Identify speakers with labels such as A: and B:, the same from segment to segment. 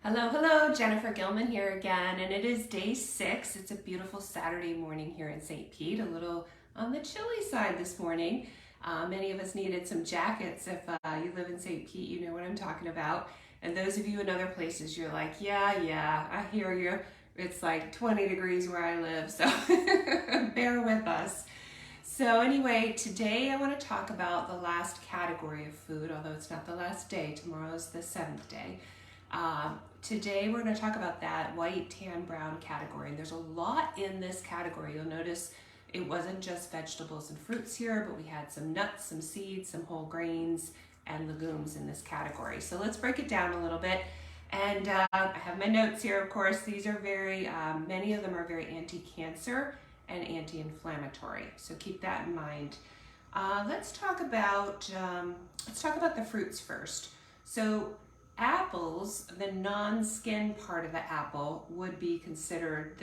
A: Hello, hello, Jennifer Gilman here again, and it is day 6. It's a beautiful Saturday morning here in St. Pete, a little on the chilly side this morning. Many of us needed some jackets. If you live in St. Pete, you know what I'm talking about. And those of you in other places, you're like, yeah, I hear you. It's like 20 degrees where I live, so bear with us. So anyway, today I want to talk about the last category of food, although it's not the last day. Tomorrow's the 7th day. Today we're going to talk about that white, tan, brown category. And there's a lot in this category. You'll notice it wasn't just vegetables and fruits here, but we had some nuts, some seeds, some whole grains, and legumes in this category. So let's break it down a little bit. And I have my notes here, of course. These are many of them are very anti-cancer and anti-inflammatory. So keep that in mind. Let's talk about the fruits first. So apples, the non-skin part of the apple would be considered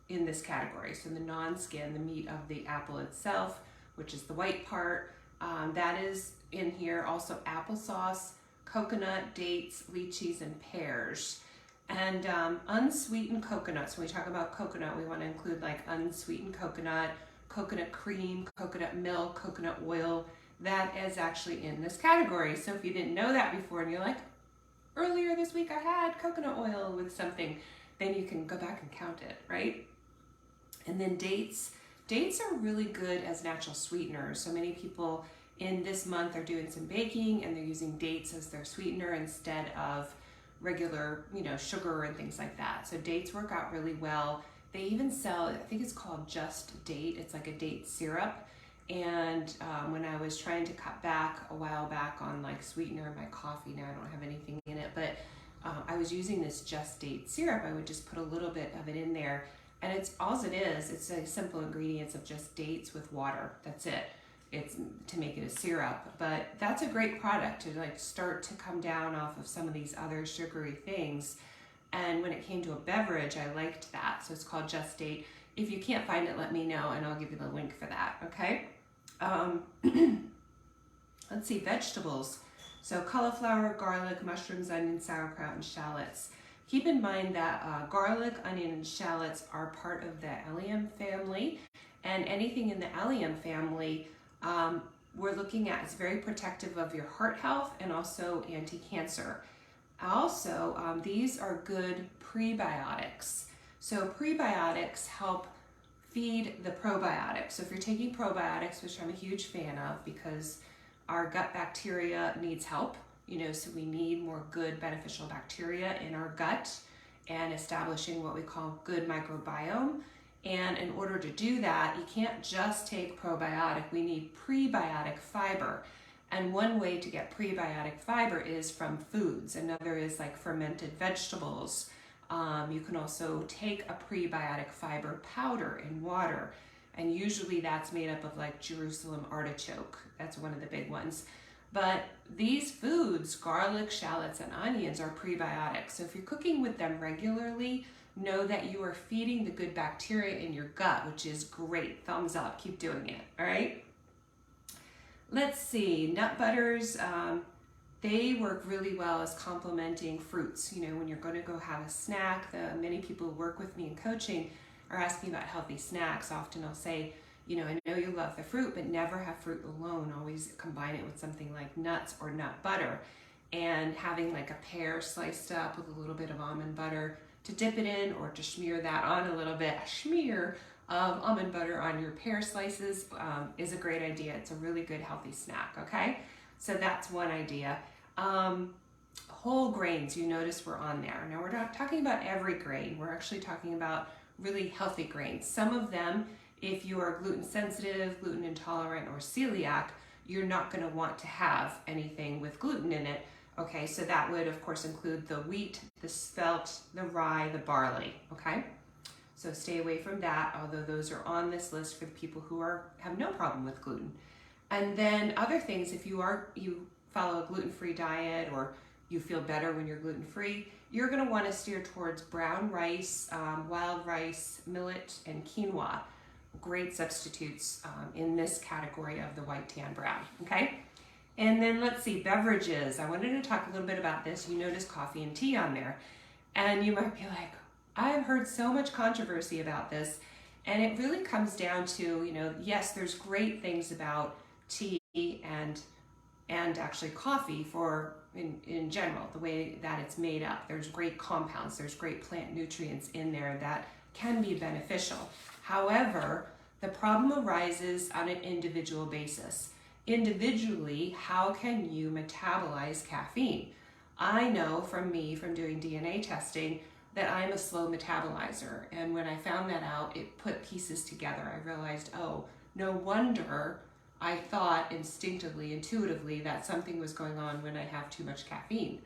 A: in this category. So the non-skin, the meat of the apple itself, which is the white part, that is in here. Also applesauce, coconut, dates, lychees, and pears. And unsweetened coconuts. When we talk about coconut, we want to include like unsweetened coconut, coconut cream, coconut milk, coconut oil. That is actually in this category. So if you didn't know that before and you're like, earlier this week I had coconut oil with something, then you can go back and count it, right? And then dates. Dates are really good as natural sweeteners. So many people in this month are doing some baking and they're using dates as their sweetener instead of regular, sugar and things like that. So dates work out really well. They even sell, I think it's called Just Date. It's like a date syrup. And when I was trying to cut back a while back on like sweetener in my coffee, now I don't have anything in it, but I was using this Just Date syrup. I would just put a little bit of it in there, and it's a simple ingredients of just dates with water. That's it. It's to make it a syrup, but that's a great product to like start to come down off of some of these other sugary things. And when it came to a beverage, I liked that. So it's called Just Date. If you can't find it, let me know and I'll give you the link for that, okay? Let's see, vegetables. So cauliflower, garlic, mushrooms, onion, sauerkraut, and shallots. Keep in mind that garlic, onion, and shallots are part of the allium family, and anything in the allium family we're looking at is very protective of your heart health and also anti-cancer. Also, these are good prebiotics. So prebiotics help feed the probiotics. So if you're taking probiotics, which I'm a huge fan of because our gut bacteria needs help, so we need more good beneficial bacteria in our gut and establishing what we call good microbiome. And in order to do that, you can't just take probiotic. We need prebiotic fiber. And one way to get prebiotic fiber is from foods. Another is like fermented vegetables. You can also take a prebiotic fiber powder in water. And usually that's made up of like Jerusalem artichoke. That's one of the big ones. But these foods, garlic, shallots, and onions, are prebiotics. So if you're cooking with them regularly, know that you are feeding the good bacteria in your gut, which is great. Thumbs up, keep doing it, all right? Let's see, nut butters, they work really well as complementing fruits. When you're going to go have a snack, many people who work with me in coaching are asking about healthy snacks. Often I'll say, I know you love the fruit, but never have fruit alone. Always combine it with something like nuts or nut butter. And having like a pear sliced up with a little bit of almond butter to dip it in, or to smear that on a little bit, a smear of almond butter on your pear slices is a great idea. It's a really good healthy snack, okay? So that's one idea. Whole grains, you notice we're on there. Now we're not talking about every grain. We're actually talking about really healthy grains. Some of them, if you are gluten sensitive, gluten intolerant, or celiac, you're not going to want to have anything with gluten in it. Okay, so that would of course include the wheat, the spelt, the rye, the barley, okay? So stay away from that, although those are on this list for the people who have no problem with gluten. And then other things, if you follow a gluten-free diet or you feel better when you're gluten-free, you're gonna wanna steer towards brown rice, wild rice, millet, and quinoa. Great substitutes in this category of the white, tan, brown, okay? And then let's see, beverages. I wanted to talk a little bit about this. You notice coffee and tea on there. And you might be like, I've heard so much controversy about this. And it really comes down to, yes, there's great things about tea and actually coffee for in general, the way that it's made up. There's great compounds, there's great plant nutrients in there that can be beneficial. However, the problem arises on an individual basis. Individually, how can you metabolize caffeine? I know from doing DNA testing, that I'm a slow metabolizer. And when I found that out, it put pieces together. I realized, oh, no wonder I thought instinctively, intuitively, that something was going on when I have too much caffeine,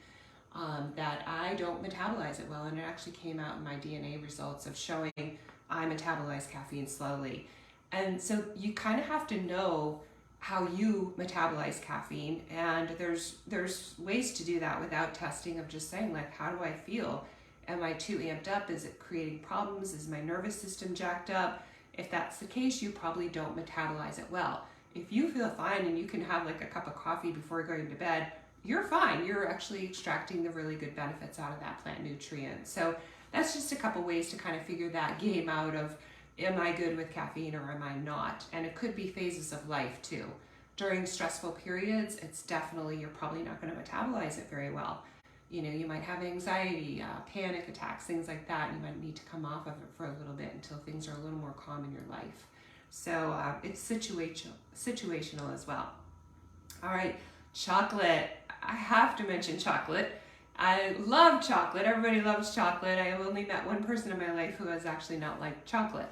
A: that I don't metabolize it well. And it actually came out in my DNA results of showing I metabolize caffeine slowly. And so you kind of have to know how you metabolize caffeine. And there's ways to do that without testing, of just saying, like, how do I feel? Am I too amped up? Is it creating problems? Is my nervous system jacked up? If that's the case, you probably don't metabolize it well. If you feel fine and you can have like a cup of coffee before going to bed, you're fine. You're actually extracting the really good benefits out of that plant nutrient. So that's just a couple ways to kind of figure that game out of, am I good with caffeine or am I not? And it could be phases of life too. During stressful periods, it's definitely, you're probably not going to metabolize it very well. You might have anxiety, panic attacks, things like that. You might need to come off of it for a little bit until things are a little more calm in your life. So it's situational as well. All right, chocolate. I have to mention chocolate. I love chocolate. Everybody loves chocolate. I have only met one person in my life who has actually not liked chocolate.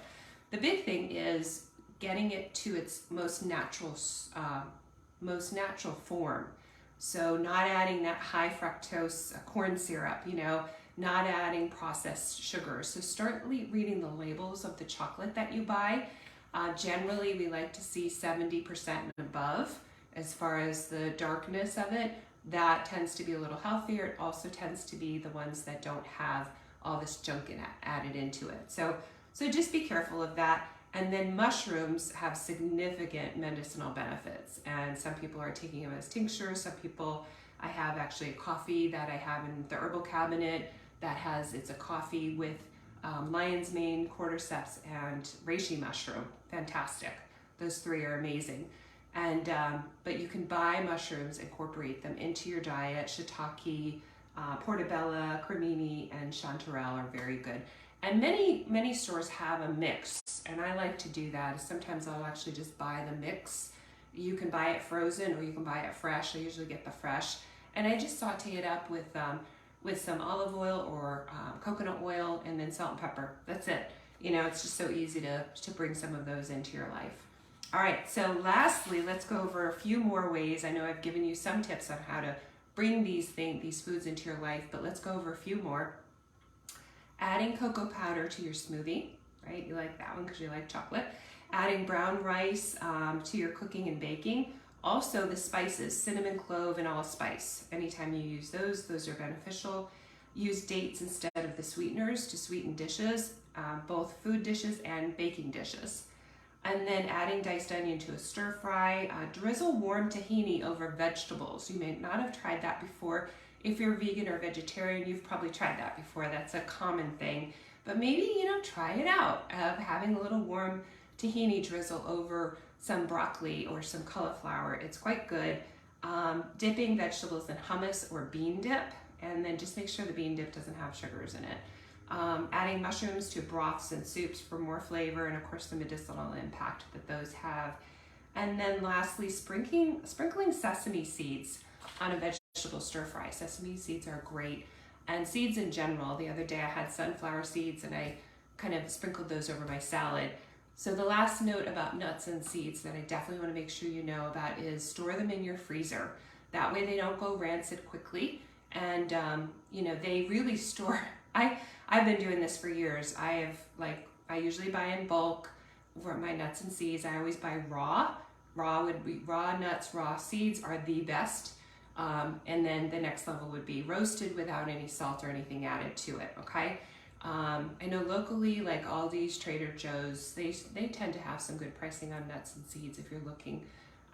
A: The big thing is getting it to its most natural form. So not adding that high fructose corn syrup, not adding processed sugars. So start reading the labels of the chocolate that you buy. Generally, we like to see 70% and above as far as the darkness of it. That tends to be a little healthier. It also tends to be the ones that don't have all this junk added into it. So just be careful of that. And then mushrooms have significant medicinal benefits. And some people are taking them as tinctures. Some people, I have actually a coffee that I have in the herbal cabinet that it's a coffee with lion's mane, cordyceps, and reishi mushroom. Fantastic. Those three are amazing. And but you can buy mushrooms, incorporate them into your diet. Shiitake, portobello, cremini, and chanterelle are very good. And many stores have a mix, and I like to do that. Sometimes I'll actually just buy the mix. You can buy it frozen or you can buy it fresh. I usually get the fresh, and I just saute it up with some olive oil or coconut oil, and then salt and pepper. That's it. It's just so easy to bring some of those into your life. All right, so lastly, let's go over a few more ways. I know I've given you some tips on how to bring these foods into your life, but let's go over a few more. Adding cocoa powder to your smoothie, right? You like that one because you like chocolate. Adding brown rice to your cooking and baking. Also the spices, cinnamon, clove, and allspice. Anytime you use those are beneficial. Use dates instead of the sweeteners to sweeten dishes, both food dishes and baking dishes. And then adding diced onion to a stir fry. Drizzle warm tahini over vegetables. You may not have tried that before. If you're vegan or vegetarian, you've probably tried that before. That's a common thing. But maybe, try it out of having a little warm tahini drizzle over some broccoli or some cauliflower. It's quite good. Dipping vegetables in hummus or bean dip, and then just make sure the bean dip doesn't have sugars in it. Adding mushrooms to broths and soups for more flavor, and of course the medicinal impact that those have. And then lastly, sprinkling sesame seeds on a vegetable stir fry. Sesame seeds are great, and seeds in general. The other day I had sunflower seeds and I kind of sprinkled those over my salad. So the last note about nuts and seeds that I definitely want to make sure you know about is store them in your freezer. That way they don't go rancid quickly, and they really store. I've been doing this for years. I usually buy in bulk for my nuts and seeds. I always buy raw. Raw nuts, raw seeds are the best. And then the next level would be roasted without any salt or anything added to it, okay? I know locally, like Aldi's, Trader Joe's, they tend to have some good pricing on nuts and seeds if you're looking.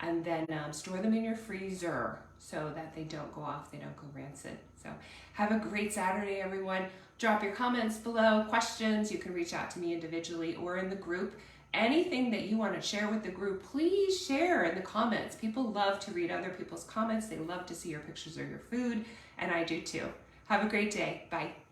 A: and then store them in your freezer so that they don't go off, they don't go rancid. So have a great Saturday, everyone. Drop your comments below, questions. You can reach out to me individually or in the group. Anything that you want to share with the group, please share in the comments. People love to read other people's comments. They love to see your pictures of your food, and I do too. Have a great day. Bye.